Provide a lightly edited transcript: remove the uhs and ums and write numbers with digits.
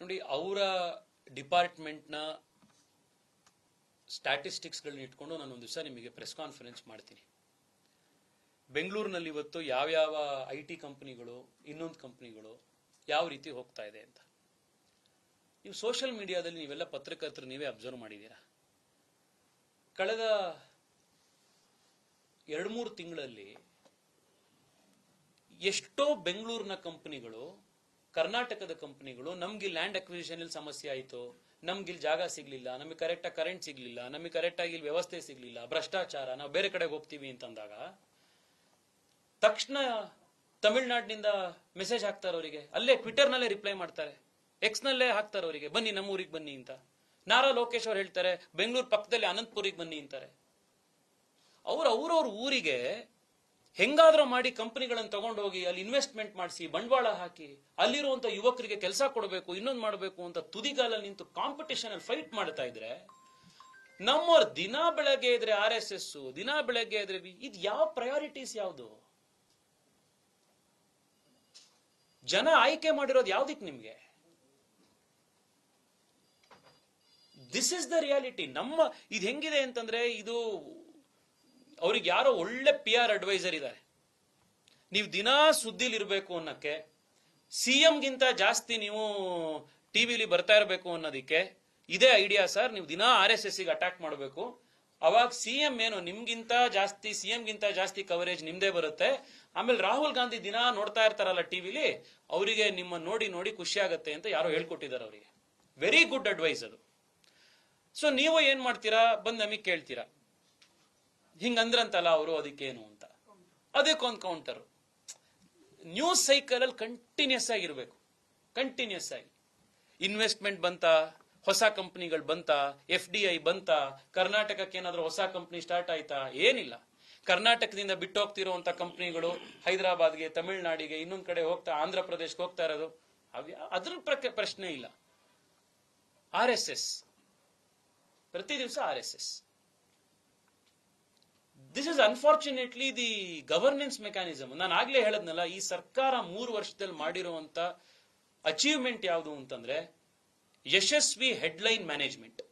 ನೋಡಿ, ಅವರ ಡಿಪಾರ್ಟ್ಮೆಂಟ್ನ ಸ್ಟ್ಯಾಟಿಸ್ಟಿಕ್ಸ್ಗಳನ್ನ ಇಟ್ಕೊಂಡು ನಾನು ಒಂದು ದಿವಸ ನಿಮಗೆ ಪ್ರೆಸ್ ಕಾನ್ಫರೆನ್ಸ್ ಮಾಡ್ತೀನಿ. ಬೆಂಗಳೂರಿನಲ್ಲಿ ಇವತ್ತು ಯಾವ್ಯಾವ IT ಕಂಪನಿಗಳು, ಇನ್ನೊಂದು ಕಂಪನಿಗಳು ಯಾವ ರೀತಿ ಹೋಗ್ತಾ ಇದೆ ಅಂತ ನೀವು ಸೋಷಿಯಲ್ ಮೀಡಿಯಾದಲ್ಲಿ ನೀವೆಲ್ಲ ಪತ್ರಕರ್ತರು ನೀವೇ ಅಬ್ಸರ್ವ್ ಮಾಡಿದ್ದೀರಾ. ಕಳೆದ 2-3 ತಿಂಗಳಲ್ಲಿ ಎಷ್ಟೋ ಬೆಂಗಳೂರಿನ ಕಂಪನಿಗಳು, ಕರ್ನಾಟಕದ ಕಂಪನಿಗಳು, ನಮ್ಗೆ ಲ್ಯಾಂಡ್ ಅಕ್ವಿಸಿಷನ್ ಸಮಸ್ಯೆ ಆಯಿತು, ನಮ್ಗೆ ಜಾಗ ಸಿಗ್ಲಿಲ್ಲ, ನಮಗೆ ಕರೆಕ್ಟಾಗಿ ಕರೆಂಟ್ ಸಿಗ್ಲಿಲ್ಲ, ನಮಗೆ ಕರೆಕ್ಟಾಗಿ ಇಲ್ಲಿ ವ್ಯವಸ್ಥೆ ಸಿಗ್ಲಿಲ್ಲ, ಭ್ರಷ್ಟಾಚಾರ, ನಾವು ಬೇರೆ ಕಡೆಗೆ ಹೋಗ್ತೀವಿ ಅಂತಂದಾಗ ತಕ್ಷಣ ತಮಿಳ್ನಾಡಿನಿಂದ ಮೆಸೇಜ್ ಹಾಕ್ತಾರೆ ಅವರಿಗೆ, ಅಲ್ಲೇ ಟ್ವಿಟರ್ನಲ್ಲೇ ರಿಪ್ಲೈ ಮಾಡ್ತಾರೆ, ಎಕ್ಸ್ನಲ್ಲೇ ಹಾಕ್ತಾರೆ ಅವರಿಗೆ, ಬನ್ನಿ ನಮ್ಮ ಊರಿಗೆ ಬನ್ನಿ ಅಂತ. ನಾರಾ ಲೋಕೇಶ್ ಅವ್ರು ಹೇಳ್ತಾರೆ ಬೆಂಗಳೂರು ಪಕ್ಕದಲ್ಲಿ ಅನಂತಪುರಿಗೆ ಬನ್ನಿ ಅಂತಾರೆ. ಅವ್ರವ್ರ ಊರಿಗೆ ಹೆಂಗಾದ್ರೂ ಮಾಡಿ ಕಂಪನಿಗಳನ್ನು ತಗೊಂಡೋಗಿ ಅಲ್ಲಿ ಇನ್ವೆಸ್ಟ್ಮೆಂಟ್ ಮಾಡಿಸಿ, ಬಂಡವಾಳ ಹಾಕಿ, ಅಲ್ಲಿರುವಂತ ಯುವಕರಿಗೆ ಕೆಲಸ ಕೊಡಬೇಕು, ಇನ್ನೊಂದು ಮಾಡಬೇಕು ಅಂತ ತುದಿಗಾಲಲ್ಲಿ ನಿಂತು ಕಾಂಪಿಟೇಷನ್ ಅಲ್ಲಿ ಫೈಟ್ ಮಾಡ್ತಾ ಇದ್ರೆ, ನಮ್ಮವ್ರ ದಿನಾ ಬೆಳಗ್ಗೆ ಇದ್ರೆ RSS, ದಿನಾ ಬೆಳಗ್ಗೆ ಇದ್ರೆ ಇದು ಯಾವ ಪ್ರಯಾರಿಟೀಸ್ ಯಾವುದು? ಜನ ಆಯ್ಕೆ ಮಾಡಿರೋದು ಯಾವ್ದಿಕ್ ನಿಮ್ಗೆ? This is the reality. ಇದು ಹೆಂಗಿದೆ ಅಂತಂದ್ರೆ, ಇದು ಅವ್ರಿಗೆ ಯಾರೋ ಒಳ್ಳೆ PR ಅಡ್ವೈಸರ್ ಇದ್ದಾರೆ, ನೀವು ದಿನಾ ಸುದ್ದಿಲಿ ಇರಬೇಕು ಅನ್ನಕ್ಕೆ, CM ಗಿಂತ ಜಾಸ್ತಿ ನೀವು ಟಿವಿಲಿ ಬರ್ತಾ ಇರಬೇಕು ಅನ್ನೋದಿಕ್ಕೆ ಇದೇ ಐಡಿಯಾ ಸರ್. ನೀವು ದಿನಾ RSS ಗೆ ಅಟ್ಯಾಕ್ ಮಾಡಬೇಕು, ಅವಾಗ CM ಏನು ನಿಮ್ಗಿಂತ ಜಾಸ್ತಿ, CM ಗಿಂತ ಜಾಸ್ತಿ ಕವರೇಜ್ ನಿಮ್ದೇ ಬರುತ್ತೆ. ಆಮೇಲೆ ರಾಹುಲ್ ಗಾಂಧಿ ದಿನಾ ನೋಡ್ತಾ ಇರ್ತಾರಲ್ಲ ಟಿವಿಲಿ, ಅವರಿಗೆ ನಿಮ್ಮ ನೋಡಿ ನೋಡಿ ಖುಷಿ ಆಗತ್ತೆ ಅಂತ ಯಾರೋ ಹೇಳ್ಕೊಟ್ಟಿದ್ದಾರೆ ಅವರಿಗೆ. ವೆರಿ ಗುಡ್ ಅಡ್ವೈಸ್ ಅದು. ಸೊ ನೀವು ಏನ್ ಮಾಡ್ತೀರಾ, ಬಂದ್ ನಮಗೆ ಕೇಳ್ತೀರಾ ಹಿಂಗಂದ್ರಂತಲ್ಲ ಅವರು, ಅದಕ್ಕೇನು ಅಂತ. ಅದಕ್ಕೊಂದು ಕೌಂಟರ್. ನ್ಯೂಸ್ ಸೈಕಲ್ ಅಲ್ಲಿ ಕಂಟಿನ್ಯೂಸ್ ಆಗಿರ್ಬೇಕು, ಕಂಟಿನ್ಯೂಸ್ ಆಗಿ. ಇನ್ವೆಸ್ಟ್ಮೆಂಟ್ ಬಂತ, ಹೊಸ ಕಂಪನಿಗಳು ಬಂತ, FDI ಬಂತ, ಕರ್ನಾಟಕಕ್ಕೆ ಏನಾದ್ರೂ ಹೊಸ ಕಂಪನಿ ಸ್ಟಾರ್ಟ್ ಆಯ್ತಾ? ಏನಿಲ್ಲ. ಕರ್ನಾಟಕದಿಂದ ಬಿಟ್ಟು ಹೋಗ್ತಿರುವಂತ ಕಂಪನಿಗಳು ಹೈದರಾಬಾದ್ಗೆ, ತಮಿಳ್ನಾಡಿಗೆ, ಇನ್ನೊಂದ್ ಕಡೆ ಹೋಗ್ತಾ, ಆಂಧ್ರ ಪ್ರದೇಶಕ್ಕೆ ಹೋಗ್ತಾ ಇರೋದು, ಅದ್ರ ಪ್ರಶ್ನೆ ಇಲ್ಲ. RSS ಪ್ರತಿ ದಿವಸ RSS. This is unfortunately the governance mechanism. ನಾನು ಆಗ್ಲೇ ಹೇಳದ್ನಲ್ಲ, ಈ ಸರ್ಕಾರ 3 ವರ್ಷದಲ್ಲಿ ಮಾಡಿರುವಂತ ಅಚೀವ್ಮೆಂಟ್ ಯಾವುದು ಅಂತಂದ್ರೆ ಯಶಸ್ವಿ ಹೆಡ್ಲೈನ್ ಮ್ಯಾನೇಜ್ಮೆಂಟ್.